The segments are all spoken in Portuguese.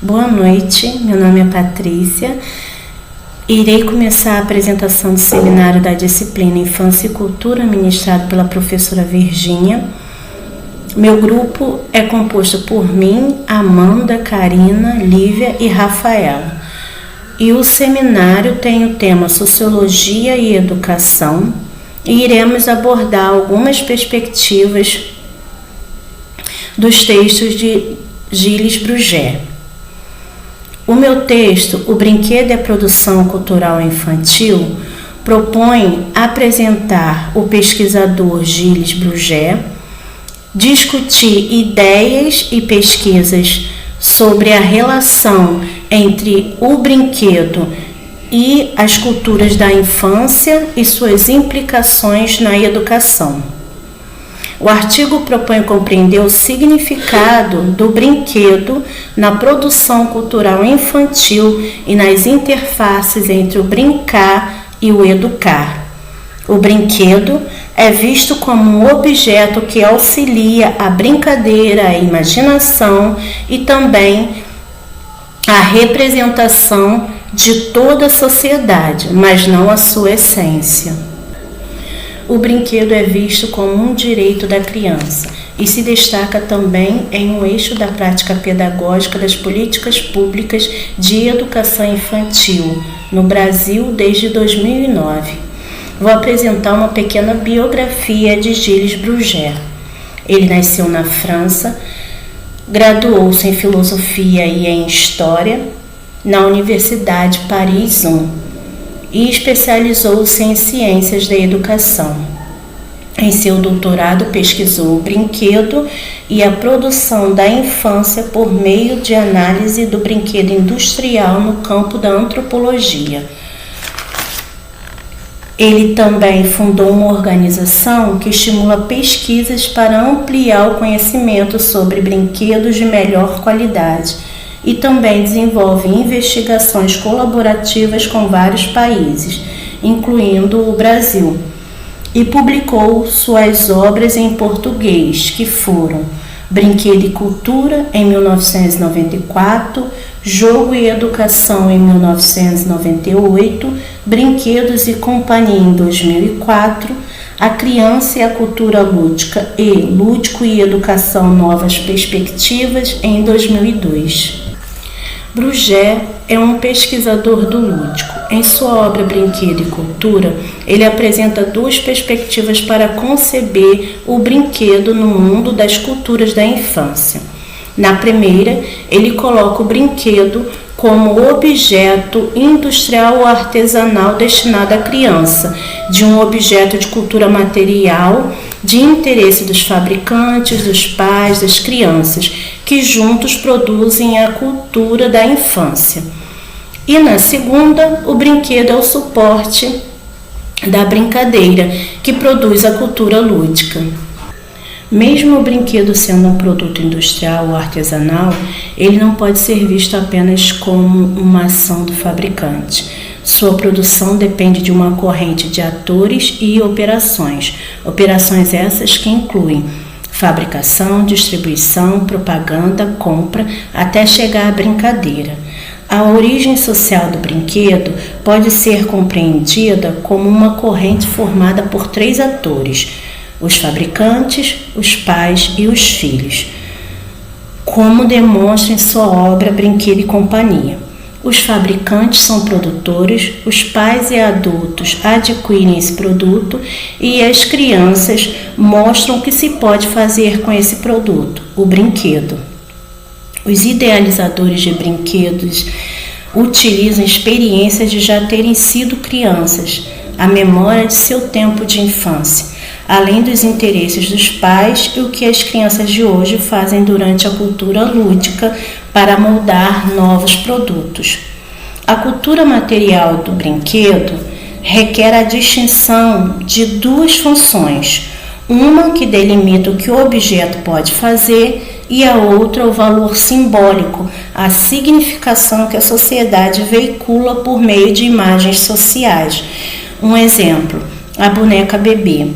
Boa noite, meu nome é Patrícia. Irei começar a apresentação do seminário da disciplina Infância e Cultura, ministrado pela professora Virgínia. Meu grupo é composto por mim, Amanda, Karina, Lívia e Rafaela. E o seminário tem o tema Sociologia e Educação e iremos abordar algumas perspectivas dos textos de Gilles Bruguet. O meu texto, O Brinquedo e a Produção Cultural Infantil, propõe apresentar o pesquisador Gilles Bruguet, discutir ideias e pesquisas sobre a relação entre o brinquedo e as culturas da infância e suas implicações na educação. O artigo propõe compreender o significado do brinquedo na produção cultural infantil e nas interfaces entre o brincar e o educar. O brinquedo é visto como um objeto que auxilia a brincadeira, a imaginação e também a representação de toda a sociedade, mas não a sua essência. O brinquedo é visto como um direito da criança e se destaca também em um eixo da prática pedagógica das políticas públicas de educação infantil no Brasil desde 2009. Vou apresentar uma pequena biografia de Gilles Bruguet. Ele nasceu na França, graduou-se em Filosofia e em História na Universidade Paris I e especializou-se em Ciências da Educação. Em seu doutorado, pesquisou o brinquedo e a produção da infância por meio de análise do brinquedo industrial no campo da antropologia. Ele também fundou uma organização que estimula pesquisas para ampliar o conhecimento sobre brinquedos de melhor qualidade e também desenvolve investigações colaborativas com vários países, incluindo o Brasil, e publicou suas obras em português, que foram Brinquedo e Cultura, em 1994, Jogo e Educação, em 1998, Brinquedos e Companhia, em 2004, A Criança e a Cultura Lúdica e Lúdico e Educação Novas Perspectivas, em 2002. Bruguet é um pesquisador do lúdico. Em sua obra Brinquedo e Cultura, ele apresenta duas perspectivas para conceber o brinquedo no mundo das culturas da infância. Na primeira, ele coloca o brinquedo como objeto industrial ou artesanal destinado à criança, de um objeto de cultura material, de interesse dos fabricantes, dos pais, das crianças, que juntos produzem a cultura da infância. E na segunda, o brinquedo é o suporte da brincadeira, que produz a cultura lúdica. Mesmo o brinquedo sendo um produto industrial ou artesanal, ele não pode ser visto apenas como uma ação do fabricante. Sua produção depende de uma corrente de atores e operações. Operações essas que incluem fabricação, distribuição, propaganda, compra, até chegar à brincadeira. A origem social do brinquedo pode ser compreendida como uma corrente formada por três atores: os fabricantes, os pais e os filhos, como demonstra em sua obra Brinquedo e Companhia. Os fabricantes são produtores, os pais e adultos adquirem esse produto e as crianças mostram o que se pode fazer com esse produto, o brinquedo. Os idealizadores de brinquedos utilizam experiências de já terem sido crianças, a memória de seu tempo de infância, além dos interesses dos pais e o que as crianças de hoje fazem durante a cultura lúdica para moldar novos produtos. A cultura material do brinquedo requer a distinção de duas funções, uma que delimita o que o objeto pode fazer e a outra o valor simbólico, a significação que a sociedade veicula por meio de imagens sociais. Um exemplo, a boneca bebê.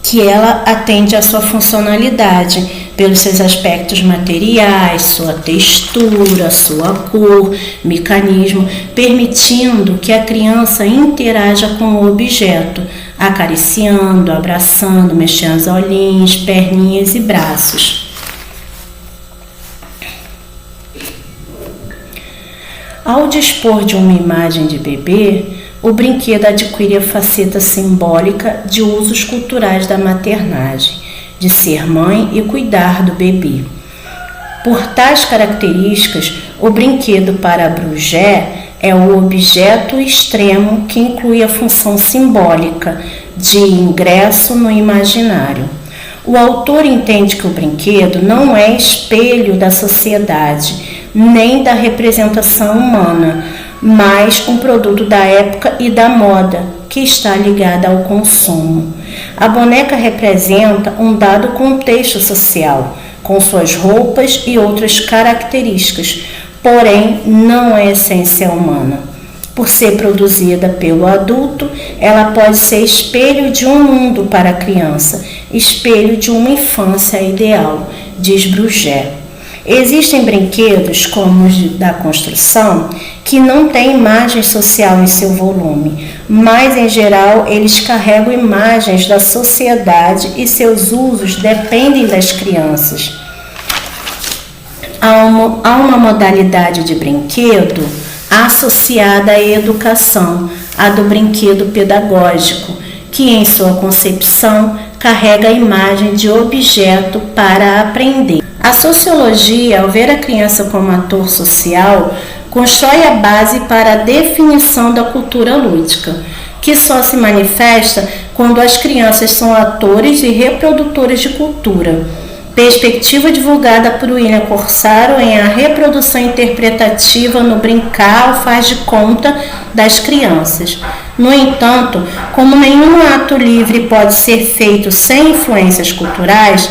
que ela atende à sua funcionalidade, pelos seus aspectos materiais, sua textura, sua cor, mecanismo, permitindo que a criança interaja com o objeto, acariciando, abraçando, mexendo os olhinhos, perninhas e braços. Ao dispor de uma imagem de bebê, o brinquedo adquire a faceta simbólica de usos culturais da maternagem, de ser mãe e cuidar do bebê. Por tais características, o brinquedo para Brugué é o objeto extremo que inclui a função simbólica de ingresso no imaginário. O autor entende que o brinquedo não é espelho da sociedade, nem da representação humana, mas um produto da época e da moda, que está ligada ao consumo. A boneca representa um dado contexto social, com suas roupas e outras características, porém não é essência humana. Por ser produzida pelo adulto, ela pode ser espelho de um mundo para a criança, espelho de uma infância ideal, diz Brugué. Existem brinquedos, como os da construção, que não têm imagem social em seu volume, mas em geral eles carregam imagens da sociedade e seus usos dependem das crianças. Há uma modalidade de brinquedo associada à educação, a do brinquedo pedagógico, que em sua concepção carrega a imagem de objeto para aprender. A sociologia, ao ver a criança como ator social, constrói a base para a definição da cultura lúdica, que só se manifesta quando as crianças são atores e reprodutores de cultura. Perspectiva divulgada por William Corsaro em A Reprodução Interpretativa no Brincar ao Faz de Conta das Crianças. No entanto, como nenhum ato livre pode ser feito sem influências culturais,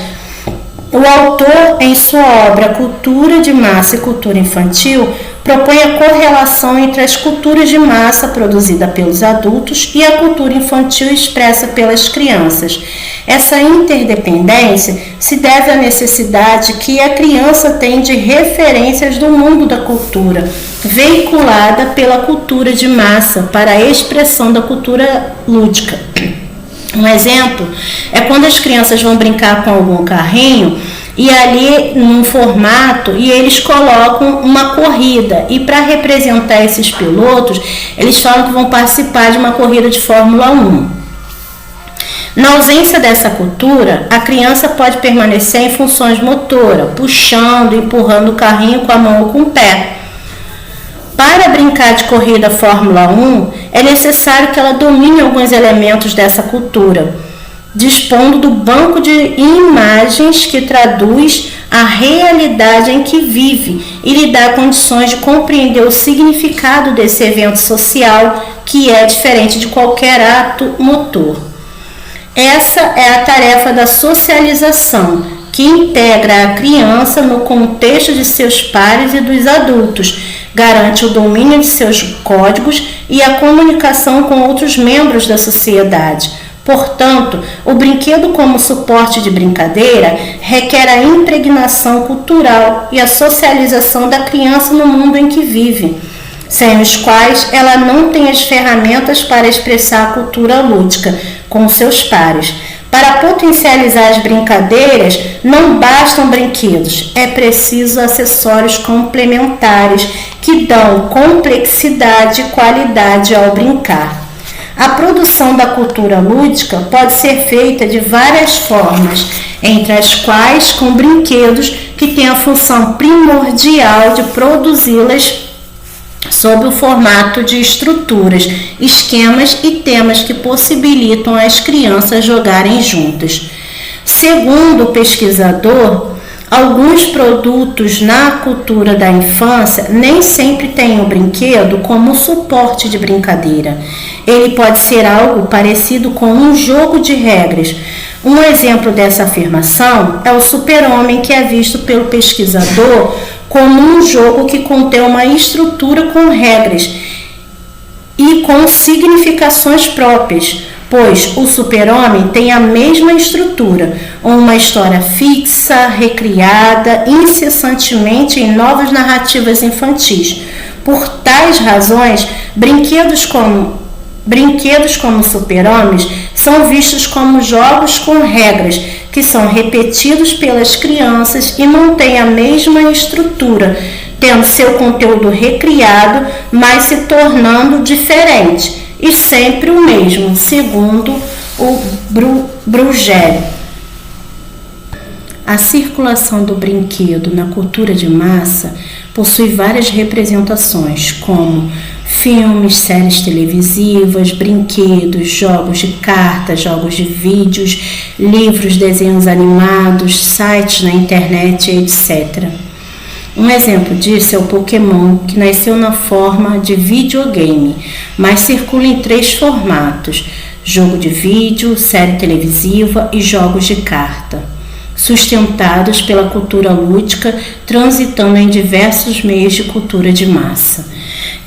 o autor, em sua obra Cultura de Massa e Cultura Infantil, propõe a correlação entre as culturas de massa produzida pelos adultos e a cultura infantil expressa pelas crianças. Essa interdependência se deve à necessidade que a criança tem de referências do mundo da cultura, veiculada pela cultura de massa para a expressão da cultura lúdica. Um exemplo é quando as crianças vão brincar com algum carrinho e ali num formato e eles colocam uma corrida e para representar esses pilotos eles falam que vão participar de uma corrida de Fórmula 1. Na ausência dessa cultura, a criança pode permanecer em funções motoras, puxando, empurrando o carrinho com a mão ou com o pé. Para brincar de corrida Fórmula 1, é necessário que ela domine alguns elementos dessa cultura, dispondo do banco de imagens que traduz a realidade em que vive e lhe dá condições de compreender o significado desse evento social, que é diferente de qualquer ato motor. Essa é a tarefa da socialização, que integra a criança no contexto de seus pares e dos adultos, garante o domínio de seus códigos e a comunicação com outros membros da sociedade. Portanto, o brinquedo como suporte de brincadeira requer a impregnação cultural e a socialização da criança no mundo em que vive, sem os quais ela não tem as ferramentas para expressar a cultura lúdica com seus pares. Para potencializar as brincadeiras, não bastam brinquedos, é preciso acessórios complementares que dão complexidade e qualidade ao brincar. A produção da cultura lúdica pode ser feita de várias formas, entre as quais com brinquedos que têm a função primordial de produzi-las sob o formato de estruturas, esquemas e temas que possibilitam às crianças jogarem juntas. Segundo o pesquisador, alguns produtos na cultura da infância nem sempre têm o brinquedo como suporte de brincadeira. Ele pode ser algo parecido com um jogo de regras. Um exemplo dessa afirmação é o Super-Homem, que é visto pelo pesquisador como um jogo que contém uma estrutura com regras e com significações próprias. pois o Super-Homem tem a mesma estrutura, uma história fixa, recriada incessantemente em novas narrativas infantis. Por tais razões, brinquedos como Super-Homens são vistos como jogos com regras que são repetidos pelas crianças e mantêm a mesma estrutura, tendo seu conteúdo recriado, mas se tornando diferente e sempre o mesmo, segundo o Bruegel. A circulação do brinquedo na cultura de massa possui várias representações, como filmes, séries televisivas, brinquedos, jogos de cartas, jogos de vídeos, livros, desenhos animados, sites na internet, etc. Um exemplo disso é o Pokémon, que nasceu na forma de videogame, mas circula em 3 formatos: jogo de vídeo, série televisiva e jogos de carta, sustentados pela cultura lúdica, transitando em diversos meios de cultura de massa.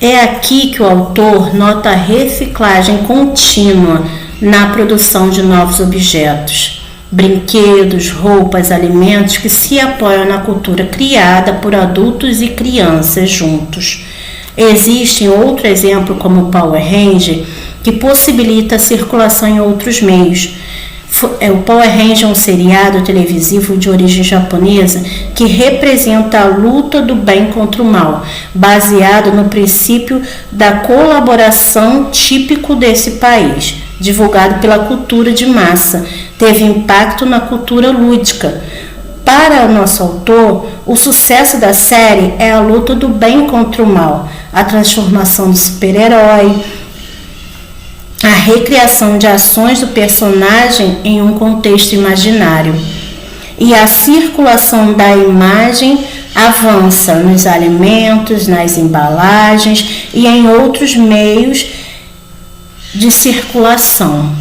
É aqui que o autor nota a reciclagem contínua na produção de novos objetos, brinquedos, roupas, alimentos que se apoiam na cultura criada por adultos e crianças juntos. Existe outro exemplo como o Power Ranger, que possibilita a circulação em outros meios. O Power Ranger é um seriado televisivo de origem japonesa que representa a luta do bem contra o mal, baseado no princípio da colaboração típico desse país, divulgado pela cultura de massa. Teve impacto na cultura lúdica. Para o nosso autor, o sucesso da série é a luta do bem contra o mal, a transformação do super-herói, a recriação de ações do personagem em um contexto imaginário. E a circulação da imagem avança nos alimentos, nas embalagens e em outros meios de circulação.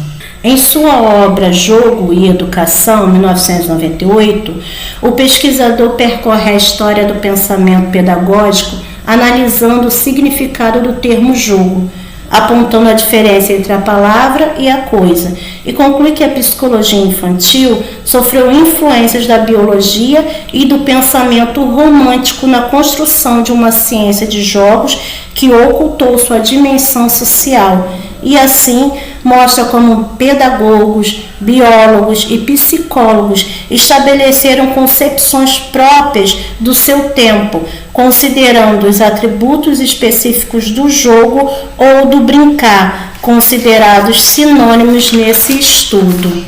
Em sua obra Jogo e Educação, 1998, o pesquisador percorre a história do pensamento pedagógico analisando o significado do termo jogo, apontando a diferença entre a palavra e a coisa, e conclui que a psicologia infantil sofreu influências da biologia e do pensamento romântico na construção de uma ciência de jogos que ocultou sua dimensão social, e assim mostra como pedagogos, biólogos e psicólogos estabeleceram concepções próprias do seu tempo, considerando os atributos específicos do jogo ou do brincar, considerados sinônimos nesse estudo.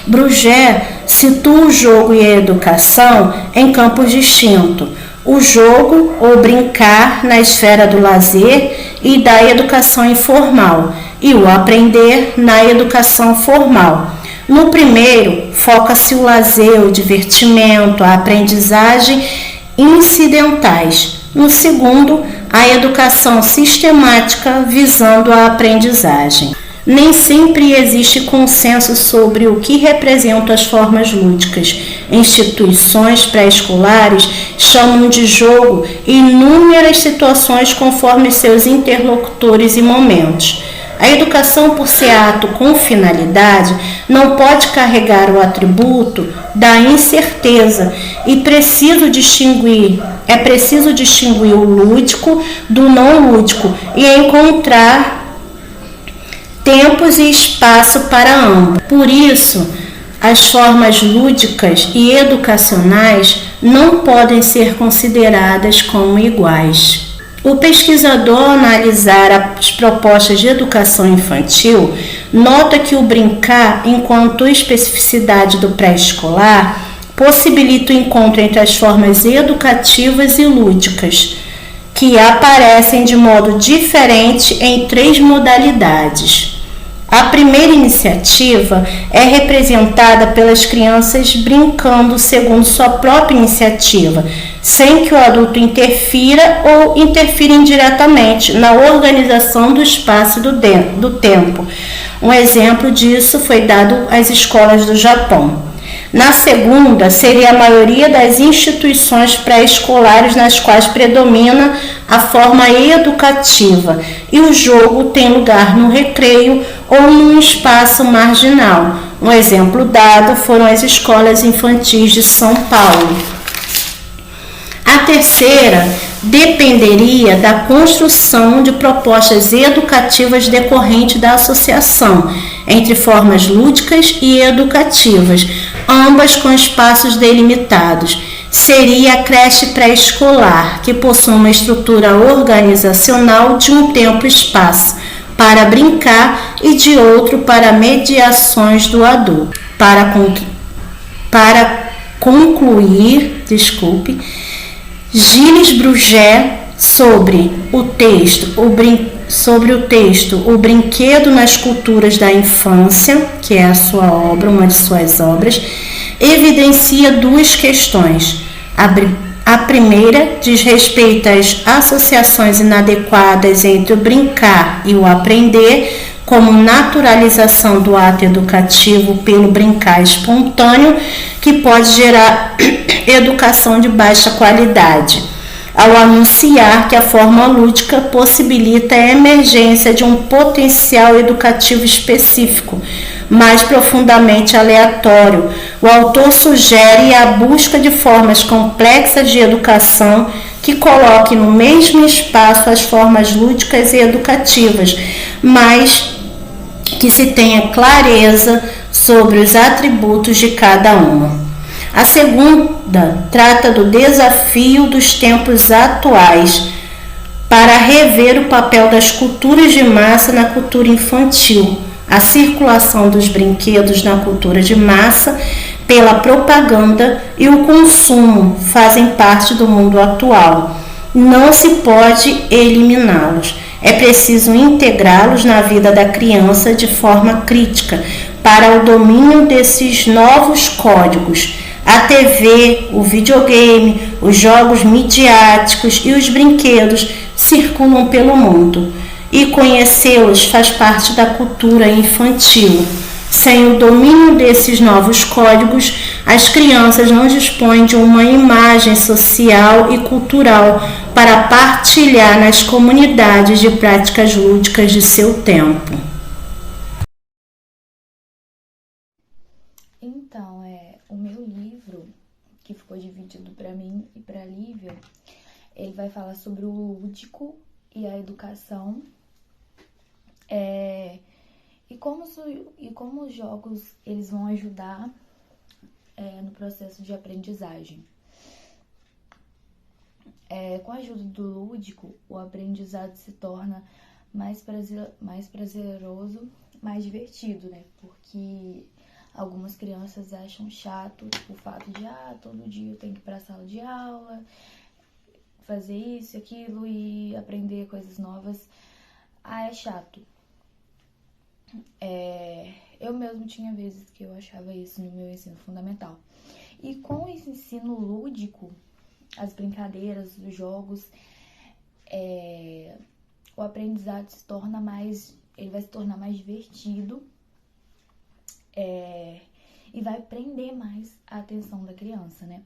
Bruegel situa o jogo e a educação em campos distintos: o jogo ou brincar na esfera do lazer e da educação informal, e o aprender na educação formal. No primeiro, foca-se o lazer, o divertimento, a aprendizagem incidentais. No segundo, a educação sistemática visando a aprendizagem. Nem sempre existe consenso sobre o que representam as formas lúdicas. Instituições pré-escolares chamam de jogo inúmeras situações conforme seus interlocutores e momentos. A educação, por ser ato com finalidade, não pode carregar o atributo da incerteza e é preciso distinguir o lúdico do não lúdico e encontrar tempos e espaço para ambos. Por isso, as formas lúdicas e educacionais não podem ser consideradas como iguais. O pesquisador, ao analisar as propostas de educação infantil, nota que o brincar, enquanto especificidade do pré-escolar, possibilita o encontro entre as formas educativas e lúdicas, que aparecem de modo diferente em 3 modalidades. A primeira iniciativa é representada pelas crianças brincando segundo sua própria iniciativa, sem que o adulto interfira ou interfira indiretamente na organização do espaço do tempo. Um exemplo disso foi dado às escolas do Japão. Na segunda, seria a maioria das instituições pré-escolares nas quais predomina a forma educativa e o jogo tem lugar no recreio ou num espaço marginal. Um exemplo dado foram as escolas infantis de São Paulo. A terceira dependeria da construção de propostas educativas decorrente da associação entre formas lúdicas e educativas, ambas com espaços delimitados. Seria a creche pré-escolar, que possui uma estrutura organizacional de um tempo e espaço para brincar e de outro para mediações do adulto. Para concluir, Gilles Bruguet, sobre o texto O Brinquedo nas Culturas da Infância, que é a sua obra, uma de suas obras, evidencia duas questões. A primeira diz respeito às associações inadequadas entre o brincar e o aprender, como naturalização do ato educativo pelo brincar espontâneo, que pode gerar educação de baixa qualidade, ao anunciar que a forma lúdica possibilita a emergência de um potencial educativo específico, mais profundamente aleatório. O autor sugere a busca de formas complexas de educação que coloquem no mesmo espaço as formas lúdicas e educativas, mas que se tenha clareza sobre os atributos de cada uma. A segunda trata do desafio dos tempos atuais para rever o papel das culturas de massa na cultura infantil. A circulação dos brinquedos na cultura de massa pela propaganda e o consumo fazem parte do mundo atual. Não se pode eliminá-los. É preciso integrá-los na vida da criança de forma crítica para o domínio desses novos códigos. A TV, o videogame, os jogos midiáticos e os brinquedos circulam pelo mundo e conhecê-los faz parte da cultura infantil. Sem o domínio desses novos códigos, as crianças não dispõem de uma imagem social e cultural para partilhar nas comunidades de práticas lúdicas de seu tempo. Então, o meu livro, que ficou dividido para mim e para a Lívia, ele vai falar sobre o lúdico e a educação, e como os jogos eles vão ajudar no processo de aprendizagem. Com a ajuda do lúdico, o aprendizado se torna mais prazeroso, mais divertido, né? Porque algumas crianças acham chato o fato de todo dia eu tenho que ir para a sala de aula, fazer isso e aquilo e aprender coisas novas. É chato. Eu mesmo tinha vezes que eu achava isso no meu ensino fundamental. E com esse ensino lúdico, as brincadeiras, os jogos, o aprendizado ele vai se tornar mais divertido, e vai prender mais a atenção da criança, né?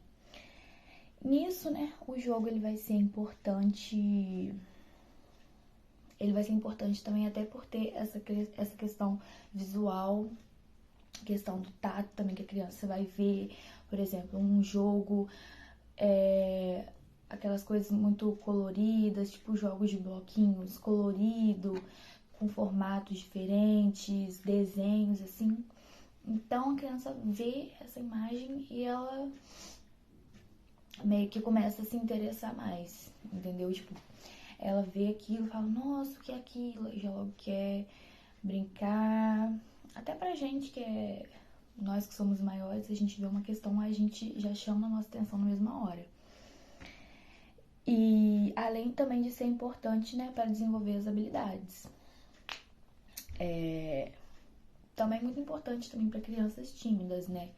Nisso, né, o jogo ele vai ser importante também até por ter essa questão visual, questão do tato também, que a criança vai ver, por exemplo, um jogo, aquelas coisas muito coloridas, tipo jogos de bloquinhos colorido, com formatos diferentes, desenhos assim. Então a criança vê essa imagem e ela meio que começa a se interessar mais, entendeu? Tipo, ela vê aquilo e fala, nossa, o que é aquilo? E já logo quer brincar. Até pra gente nós que somos maiores, a gente vê uma questão, a gente já chama a nossa atenção na mesma hora. E além também de ser importante, né, para desenvolver as habilidades. Também é muito importante também para crianças tímidas, né?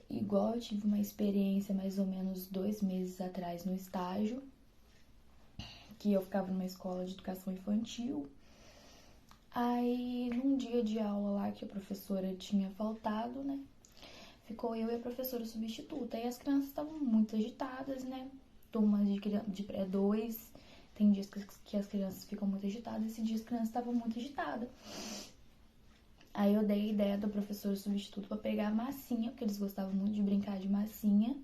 Igual eu tive uma experiência mais ou menos 2 meses atrás no estágio, que eu ficava numa escola de educação infantil. Aí, num dia de aula lá que a professora tinha faltado, né? ficou eu e a professora substituta. E as crianças estavam muito agitadas, né? Turmas de pré-2, tem dias que as crianças ficam muito agitadas, esse dia as crianças estavam muito agitadas. Aí eu dei a ideia do professor substituto para pegar a massinha, porque eles gostavam muito de brincar de massinha.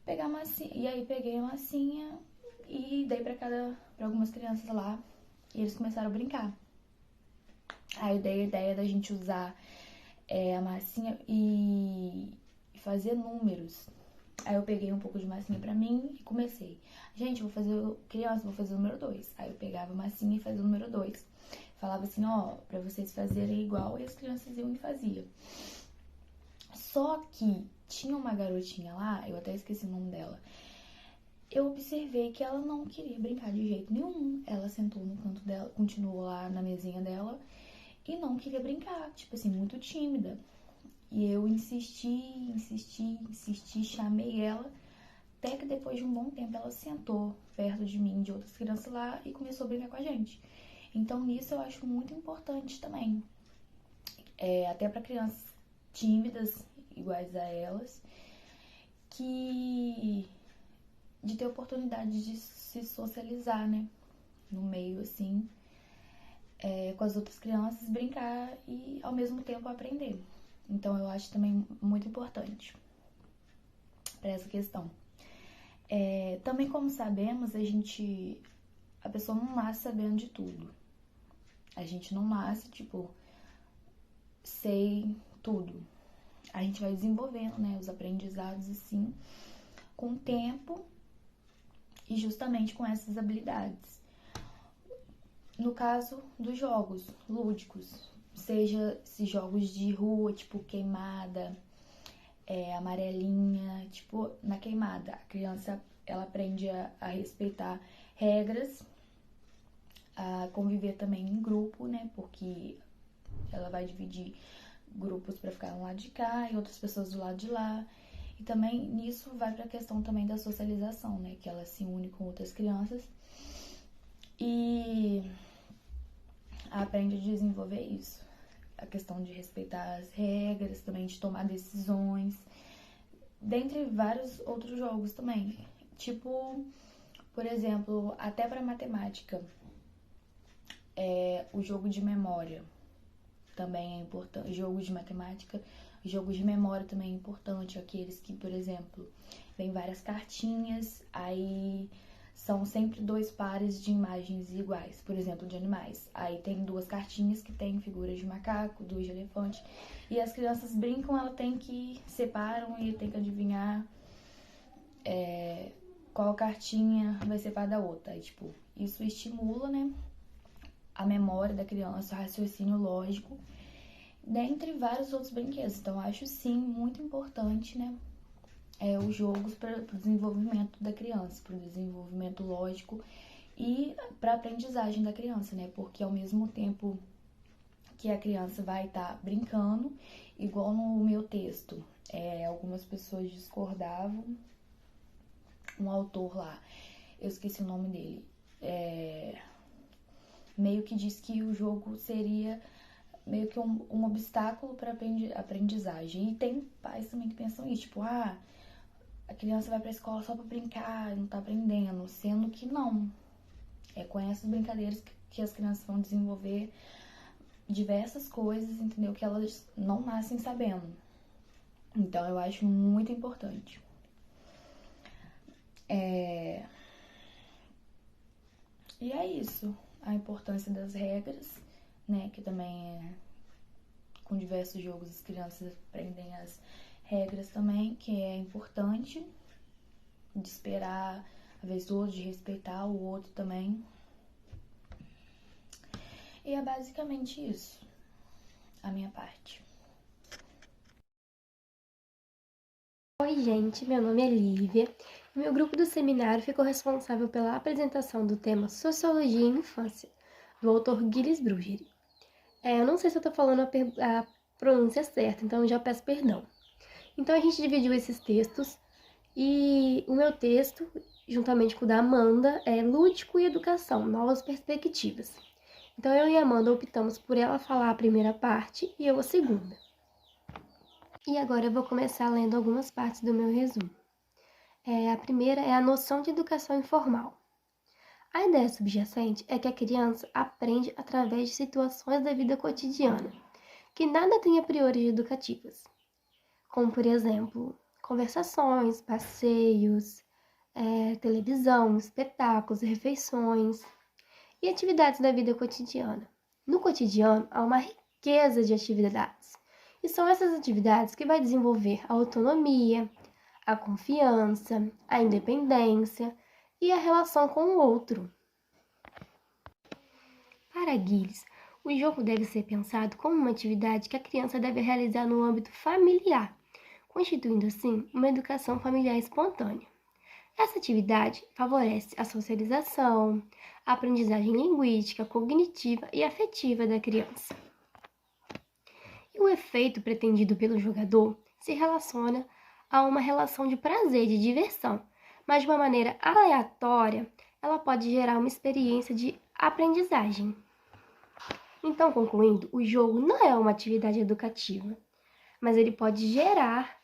Pegar a massinha, e aí peguei a massinha e dei para algumas crianças lá, e eles começaram a brincar. Aí eu dei a ideia da gente usar a massinha e fazer números. Aí eu peguei um pouco de massinha pra mim e comecei. Gente, vou fazer o número 2. Aí eu pegava a massinha e fazia o número 2. Falava assim, ó, pra vocês fazerem igual, e as crianças iam e faziam. Só que tinha uma garotinha lá, eu até esqueci o nome dela. Eu observei que ela não queria brincar de jeito nenhum. Ela sentou no canto dela, continuou lá na mesinha dela e não queria brincar, tipo assim, muito tímida. E eu insisti, chamei ela, até que depois de um bom tempo ela sentou perto de mim, de outras crianças lá, e começou a brincar com a gente. Então nisso eu acho muito importante também, até para crianças tímidas, iguais a elas, de ter oportunidade de se socializar, né, no meio assim, com as outras crianças, brincar e ao mesmo tempo aprender. Então eu acho também muito importante para essa questão. Também, como sabemos, a pessoa não nasce sabendo de tudo. A gente não nasce, tipo, sei tudo. A gente vai desenvolvendo, né, os aprendizados assim, com o tempo e justamente com essas habilidades. No caso dos jogos lúdicos, seja esses jogos de rua, tipo queimada, amarelinha, tipo na queimada, a criança ela aprende a respeitar regras, a conviver também em grupo, né, porque ela vai dividir grupos para ficar um lado de cá e outras pessoas do lado de lá. E também nisso vai para a questão também da socialização, né, que ela se une com outras crianças e aprende a desenvolver isso. A questão de respeitar as regras, também de tomar decisões, dentre vários outros jogos também. Tipo, por exemplo, até para matemática, o jogo de memória também é importante. Jogos de matemática, jogos de memória também é importante. Aqueles que, por exemplo, vem várias cartinhas, aí são sempre 2 pares de imagens iguais, por exemplo, de animais. Aí tem 2 cartinhas que tem figuras de macaco, 2 de elefante. E as crianças brincam, ela tem que separam e tem que adivinhar qual cartinha vai separar da outra. Aí, tipo, isso estimula, né, a memória da criança, o raciocínio lógico, dentre vários outros brinquedos. Então, acho sim muito importante, né, os jogos para o desenvolvimento da criança, para o desenvolvimento lógico e para a aprendizagem da criança, né? Porque ao mesmo tempo que a criança vai estar brincando, igual no meu texto, algumas pessoas discordavam, um autor lá, eu esqueci o nome dele, meio que diz que o jogo seria meio que um obstáculo para a aprendizagem. E tem pais também que pensam isso, tipo, a criança vai pra escola só pra brincar, não tá aprendendo, sendo que não. É com essas brincadeiras que as crianças vão desenvolver diversas coisas, entendeu? Que elas não nascem sabendo. Então, eu acho muito importante. E é isso. A importância das regras, né? Que também com diversos jogos as crianças aprendem as regras também, que é importante, de esperar a vez do outro, de respeitar o outro também. E é basicamente isso, a minha parte. Oi, gente, meu nome é Lívia. O meu grupo do seminário ficou responsável pela apresentação do tema Sociologia e Infância, do autor Gilles Brugeri. Eu não sei se eu tô falando a pronúncia certa, então eu já peço perdão. Então a gente dividiu esses textos e o meu texto, juntamente com o da Amanda, é Lúdico e Educação, Novas Perspectivas. Então eu e a Amanda optamos por ela falar a primeira parte e eu a segunda. E agora eu vou começar lendo algumas partes do meu resumo. A primeira é a noção de educação informal. A ideia subjacente é que a criança aprende através de situações da vida cotidiana, que nada tem a priori educativas, como, por exemplo, conversações, passeios, televisão, espetáculos, refeições e atividades da vida cotidiana. No cotidiano, há uma riqueza de atividades, e são essas atividades que vai desenvolver a autonomia, a confiança, a independência e a relação com o outro. Para Gilles, o jogo deve ser pensado como uma atividade que a criança deve realizar no âmbito familiar, constituindo assim uma educação familiar espontânea. Essa atividade favorece a socialização, a aprendizagem linguística, cognitiva e afetiva da criança. E o efeito pretendido pelo jogador se relaciona a uma relação de prazer e de diversão, mas de uma maneira aleatória, ela pode gerar uma experiência de aprendizagem. Então, concluindo, o jogo não é uma atividade educativa, mas ele pode gerar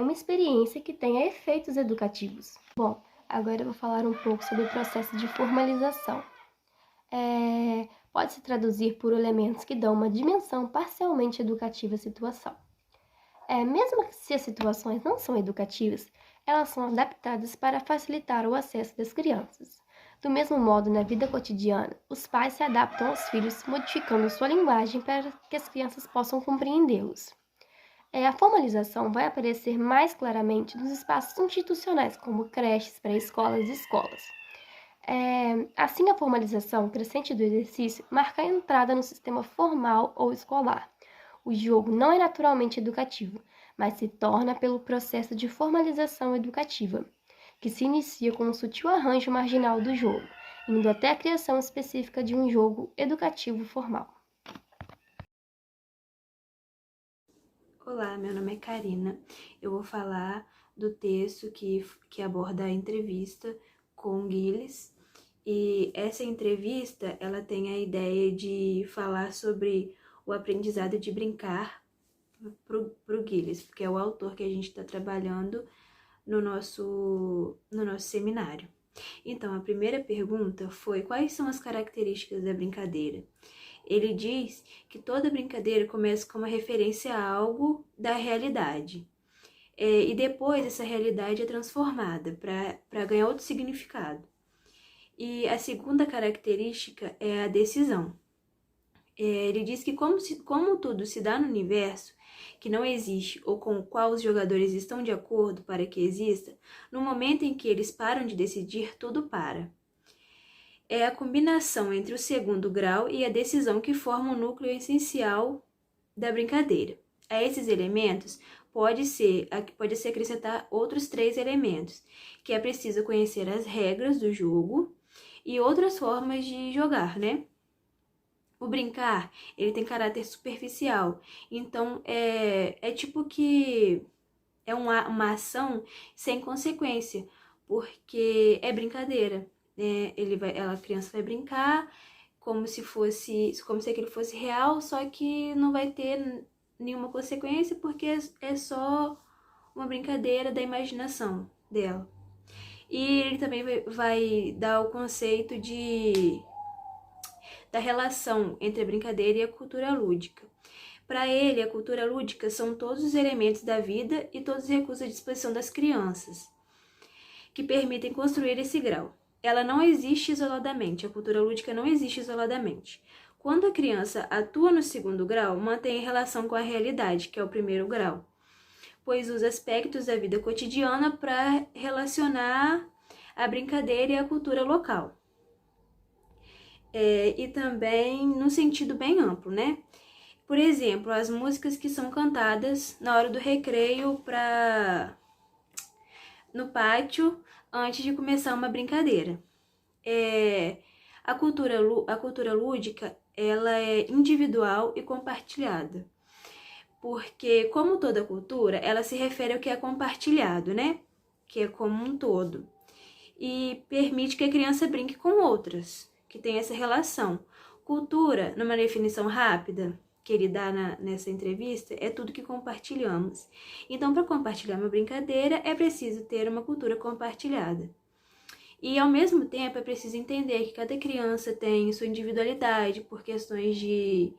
uma experiência que tenha efeitos educativos. Bom, agora eu vou falar um pouco sobre o processo de formalização. Pode se traduzir por elementos que dão uma dimensão parcialmente educativa à situação. Mesmo se as situações não são educativas, elas são adaptadas para facilitar o acesso das crianças. Do mesmo modo, na vida cotidiana, os pais se adaptam aos filhos, modificando sua linguagem para que as crianças possam compreendê-los. A formalização vai aparecer mais claramente nos espaços institucionais, como creches, pré-escolas e escolas. Assim, a formalização crescente do exercício marca a entrada no sistema formal ou escolar. O jogo não é naturalmente educativo, mas se torna pelo processo de formalização educativa, que se inicia com um sutil arranjo marginal do jogo, indo até a criação específica de um jogo educativo formal. Olá, meu nome é Karina. Eu vou falar do texto que aborda a entrevista com Gilles. E essa entrevista, ela tem a ideia de falar sobre o aprendizado de brincar pro Gilles, porque é o autor que a gente está trabalhando no nosso seminário. Então, a primeira pergunta foi: quais são as características da brincadeira? Ele diz que toda brincadeira começa com uma referência a algo da realidade. E depois essa realidade é transformada para ganhar outro significado. E a segunda característica é a decisão. Ele diz que como tudo se dá no universo, que não existe ou com o qual os jogadores estão de acordo para que exista, no momento em que eles param de decidir, tudo para. É a combinação entre o segundo grau e a decisão que forma o núcleo essencial da brincadeira. A esses elementos pode-se acrescentar outros 3 elementos, que é preciso conhecer as regras do jogo e outras formas de jogar, né? O brincar, ele tem caráter superficial, então é tipo que é uma ação sem consequência, porque é brincadeira. A criança vai brincar como se aquilo fosse real, só que não vai ter nenhuma consequência, porque é só uma brincadeira da imaginação dela. E ele também vai dar o conceito da relação entre a brincadeira e a cultura lúdica. Para ele, a cultura lúdica são todos os elementos da vida e todos os recursos à disposição das crianças que permitem construir esse grau. Ela não existe isoladamente, a cultura lúdica não existe isoladamente. Quando a criança atua no segundo grau, mantém relação com a realidade, que é o primeiro grau, pois usa aspectos da vida cotidiana para relacionar a brincadeira e a cultura local. E também no sentido bem amplo, né? Por exemplo, as músicas que são cantadas na hora do recreio no pátio antes de começar uma brincadeira. A cultura lúdica, ela é individual e compartilhada, porque como toda cultura, ela se refere ao que é compartilhado, né? Que é como um todo, e permite que a criança brinque com outras, que tem essa relação. Cultura, numa definição rápida, que ele dá nessa entrevista é tudo que compartilhamos. Então, para compartilhar uma brincadeira, é preciso ter uma cultura compartilhada. E, ao mesmo tempo, é preciso entender que cada criança tem sua individualidade por questões de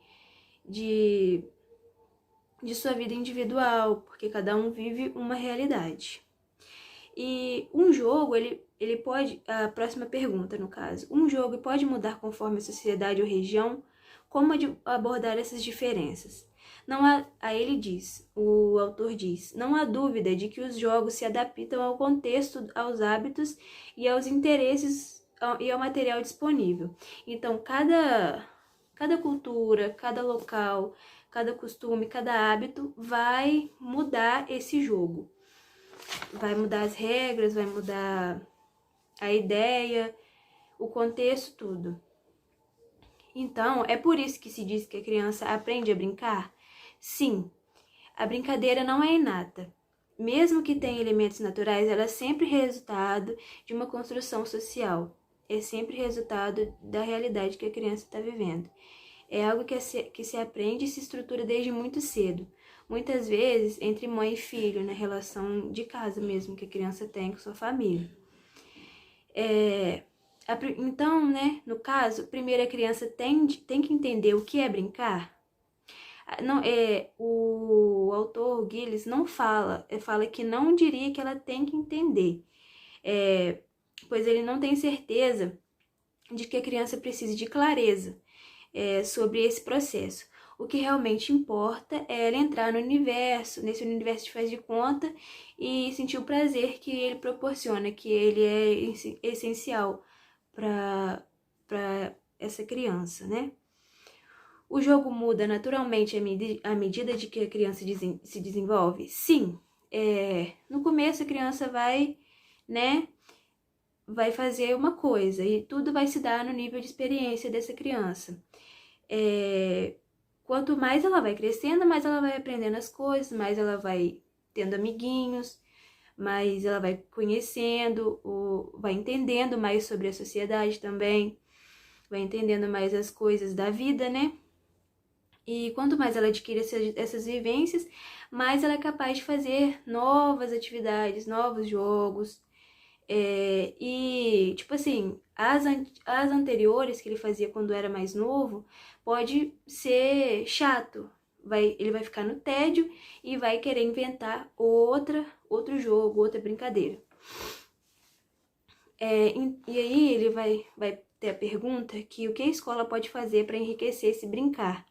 sua vida individual, porque cada um vive uma realidade. E um jogo, ele pode... A próxima pergunta, no caso. Um jogo pode mudar conforme a sociedade ou região? Como abordar essas diferenças? Aí ele diz, o autor diz, não há dúvida de que os jogos se adaptam ao contexto, aos hábitos e aos interesses e ao material disponível. Então, cada cultura, cada local, cada costume, cada hábito vai mudar esse jogo. Vai mudar as regras, vai mudar a ideia, o contexto, tudo. Então, é por isso que se diz que a criança aprende a brincar? Sim, a brincadeira não é inata. Mesmo que tenha elementos naturais, ela é sempre resultado de uma construção social. É sempre resultado da realidade que a criança está vivendo. É algo que se aprende e se estrutura desde muito cedo. Muitas vezes entre mãe e filho, na relação de casa mesmo que a criança tem com sua família. Então, né, no caso, primeiro a criança tem que entender o que é brincar. Não, o autor Gilles não fala que não diria que ela tem que entender, pois ele não tem certeza de que a criança precise de clareza sobre esse processo. O que realmente importa é ela entrar nesse universo de faz de conta e sentir o prazer que ele proporciona, que ele é essencial para essa criança, né? O jogo muda naturalmente à medida de que a criança se desenvolve? Sim. No começo a criança vai fazer uma coisa e tudo vai se dar no nível de experiência dessa criança. Quanto mais ela vai crescendo, mais ela vai aprendendo as coisas, mais ela vai tendo amiguinhos, mais ela vai conhecendo, vai entendendo mais sobre a sociedade também, vai entendendo mais as coisas da vida, né? E quanto mais ela adquire essas vivências, mais ela é capaz de fazer novas atividades, novos jogos. E, tipo assim, as anteriores que ele fazia quando era mais novo, pode ser chato. Ele vai ficar no tédio e vai querer inventar outro jogo, outra brincadeira. E aí ele vai ter a pergunta que o que a escola pode fazer para enriquecer esse brincar.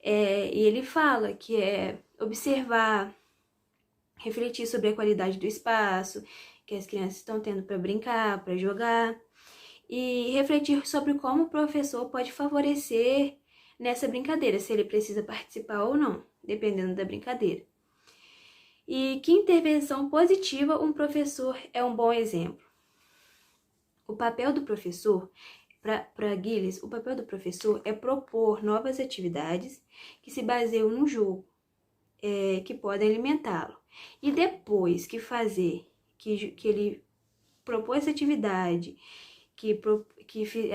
E ele fala que é observar, refletir sobre a qualidade do espaço que as crianças estão tendo para brincar, para jogar, e refletir sobre como o professor pode favorecer nessa brincadeira, se ele precisa participar ou não, dependendo da brincadeira. E que intervenção positiva um professor é um bom exemplo. O papel do professor, para Gilles, o papel do professor é propor novas atividades que se baseiam no jogo, que podem alimentá-lo. E depois que ele propôs essa atividade, que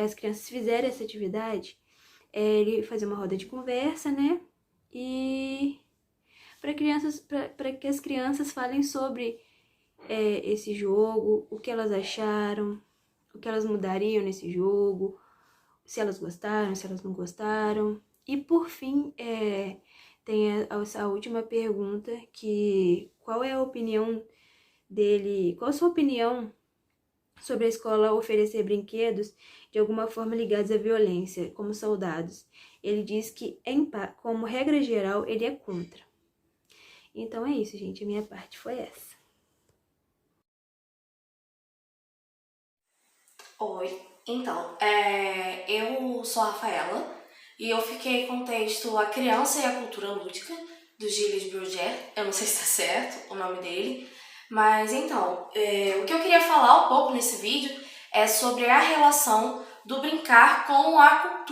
as crianças fizerem essa atividade, ele fazer uma roda de conversa, né? E para que as crianças falem sobre esse jogo, o que elas acharam, o que elas mudariam nesse jogo, se elas gostaram, se elas não gostaram. E por fim, tem a última pergunta, qual é a opinião dele, qual a sua opinião sobre a escola oferecer brinquedos de alguma forma ligados à violência, como soldados? Ele diz que, como regra geral, ele é contra. Então é isso, gente, a minha parte foi essa. Oi, então, eu sou a Rafaela e eu fiquei com o texto A Criança e a Cultura Lúdica, do Gilles Brugger. Eu não sei se está certo o nome dele, mas então, o que eu queria falar um pouco nesse vídeo é sobre a relação do brincar com a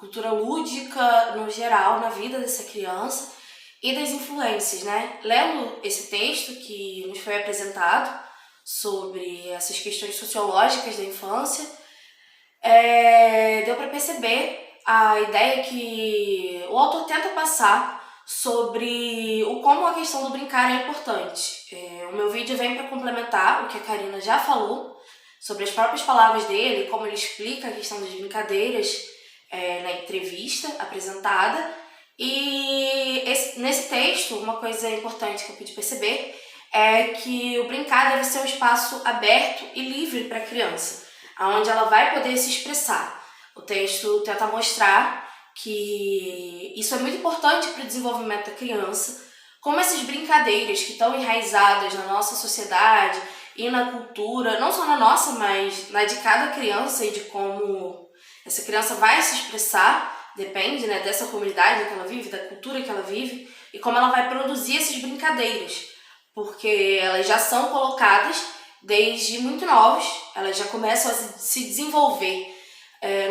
cultura lúdica no geral, na vida dessa criança e das influências, né? Lendo esse texto que nos foi apresentado sobre essas questões sociológicas da infância, deu para perceber a ideia que o autor tenta passar sobre como a questão do brincar é importante. O meu vídeo vem para complementar o que a Karina já falou sobre as próprias palavras dele, como ele explica a questão das brincadeiras na entrevista apresentada. E nesse texto, uma coisa importante que eu pude perceber é que o brincar deve ser um espaço aberto e livre para a criança, onde ela vai poder se expressar. O texto tenta mostrar que isso é muito importante para o desenvolvimento da criança, como essas brincadeiras que estão enraizadas na nossa sociedade e na cultura, não só na nossa, mas na de cada criança e de como essa criança vai se expressar, depende, né, dessa comunidade que ela vive, da cultura que ela vive, e como ela vai produzir essas brincadeiras, porque elas já são colocadas desde muito novos, elas já começam a se desenvolver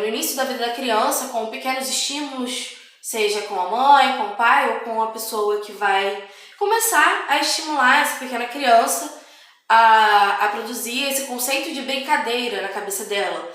no início da vida da criança, com pequenos estímulos, seja com a mãe, com o pai ou com a pessoa que vai começar a estimular essa pequena criança a produzir esse conceito de brincadeira na cabeça dela,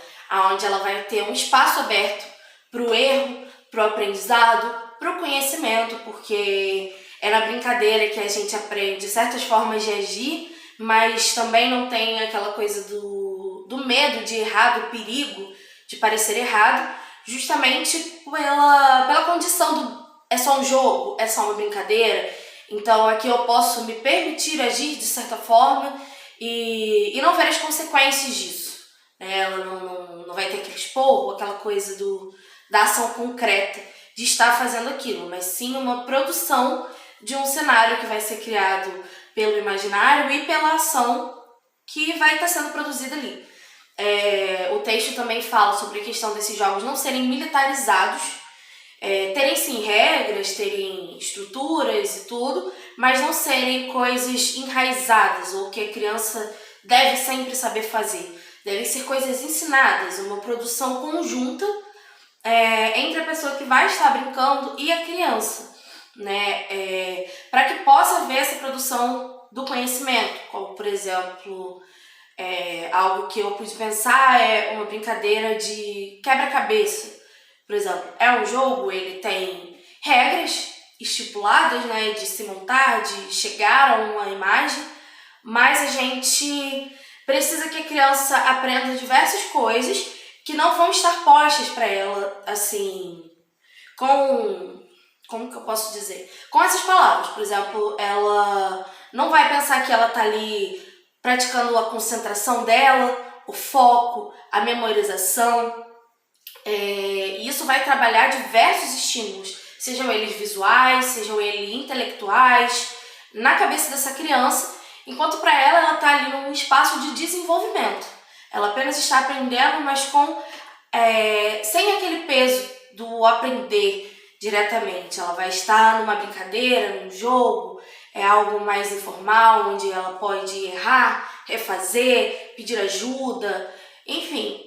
onde ela vai ter um espaço aberto para o erro, para o aprendizado, para o conhecimento, porque é na brincadeira que a gente aprende certas formas de agir, mas também não tem aquela coisa do medo de errar, do perigo de parecer errado, justamente pela condição do é só um jogo, é só uma brincadeira, então aqui eu posso me permitir agir de certa forma e não ver as consequências disso. Ela não vai ter aquele esporro, aquela coisa da ação concreta de estar fazendo aquilo, mas sim uma produção de um cenário que vai ser criado pelo imaginário e pela ação que vai estar sendo produzida ali. O texto também fala sobre a questão desses jogos não serem militarizados, terem sim regras, terem estruturas e tudo, mas não serem coisas enraizadas ou que a criança deve sempre saber fazer. Devem ser coisas ensinadas, uma produção conjunta entre a pessoa que vai estar brincando e a criança, né? Para que possa haver essa produção do conhecimento, como por exemplo, algo que eu pude pensar é uma brincadeira de quebra-cabeça. Por exemplo, é um jogo, ele tem regras estipuladas, né, de se montar, de chegar a uma imagem, mas a gente precisa que a criança aprenda diversas coisas que não vão estar postas para ela, assim, como que eu posso dizer? Com essas palavras. Por exemplo, ela não vai pensar que ela está ali praticando a concentração dela, o foco, a memorização. E isso vai trabalhar diversos estímulos, sejam eles visuais, sejam eles intelectuais, na cabeça dessa criança, enquanto para ela está ali num espaço de desenvolvimento. Ela apenas está aprendendo, mas sem aquele peso do aprender diretamente. Ela vai estar numa brincadeira, num jogo, algo mais informal, onde ela pode errar, refazer, pedir ajuda, enfim.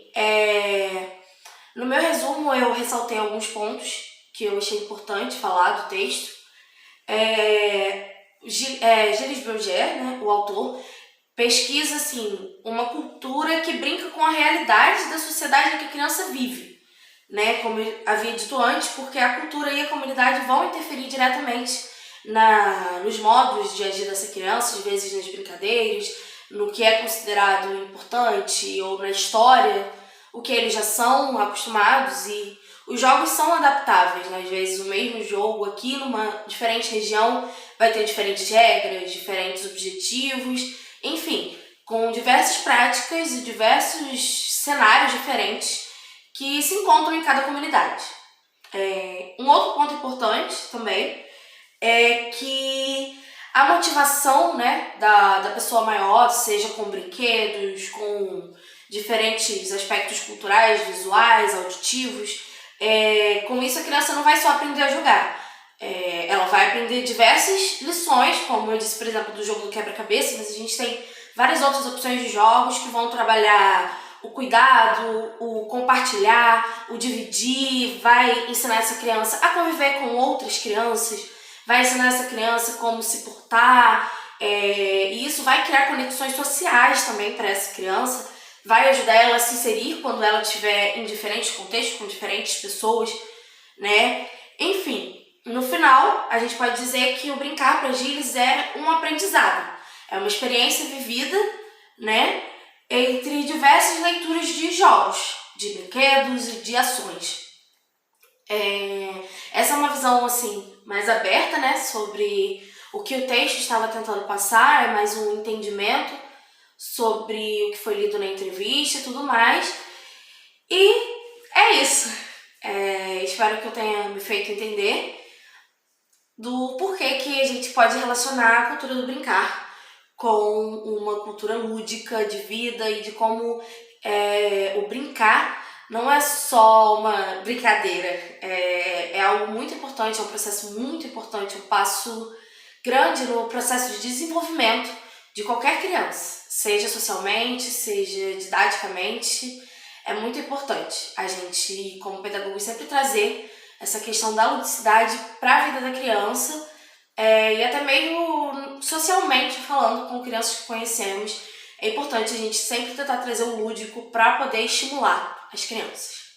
No meu resumo, eu ressaltei alguns pontos que eu achei importante falar do texto. Gilles Bruguière, né, o autor, pesquisa assim, uma cultura que brinca com a realidade da sociedade em que a criança vive, né? Como eu havia dito antes, porque a cultura e a comunidade vão interferir diretamente nos modos de agir dessa criança, às vezes nas brincadeiras, no que é considerado importante ou na história, o que eles já são acostumados, e os jogos são adaptáveis, né? Às vezes o mesmo jogo aqui numa diferente região vai ter diferentes regras, diferentes objetivos, enfim, com diversas práticas e diversos cenários diferentes que se encontram em cada comunidade. Um outro ponto importante também é que a motivação, né, da pessoa maior, seja com brinquedos, com diferentes aspectos culturais, visuais, auditivos, com isso a criança não vai só aprender a jogar. Ela vai aprender diversas lições, como eu disse, por exemplo, do jogo do quebra-cabeça, mas a gente tem várias outras opções de jogos que vão trabalhar o cuidado, o compartilhar, o dividir, vai ensinar essa criança a conviver com outras crianças, vai ensinar essa criança como se portar, e isso vai criar conexões sociais também para essa criança, vai ajudar ela a se inserir quando ela estiver em diferentes contextos, com diferentes pessoas, né? Enfim, no final, a gente pode dizer que o brincar para Gilles é um aprendizado. É uma experiência vivida, né? Entre diversas leituras de jogos, de brinquedos e de ações. Essa é uma visão, assim, mais aberta, né? Sobre o que o texto estava tentando passar, é mais um entendimento sobre o que foi lido na entrevista e tudo mais. E é isso. Espero que eu tenha me feito entender do porquê que a gente pode relacionar a cultura do brincar com uma cultura lúdica de vida e de como o brincar não é só uma brincadeira, é algo muito importante, é um processo muito importante, um passo grande no processo de desenvolvimento de qualquer criança, seja socialmente, seja didaticamente. É muito importante a gente, como pedagogo, sempre trazer essa questão da ludicidade para a vida da criança e até mesmo socialmente falando com crianças que conhecemos. É importante a gente sempre tentar trazer o lúdico para poder estimular as crianças.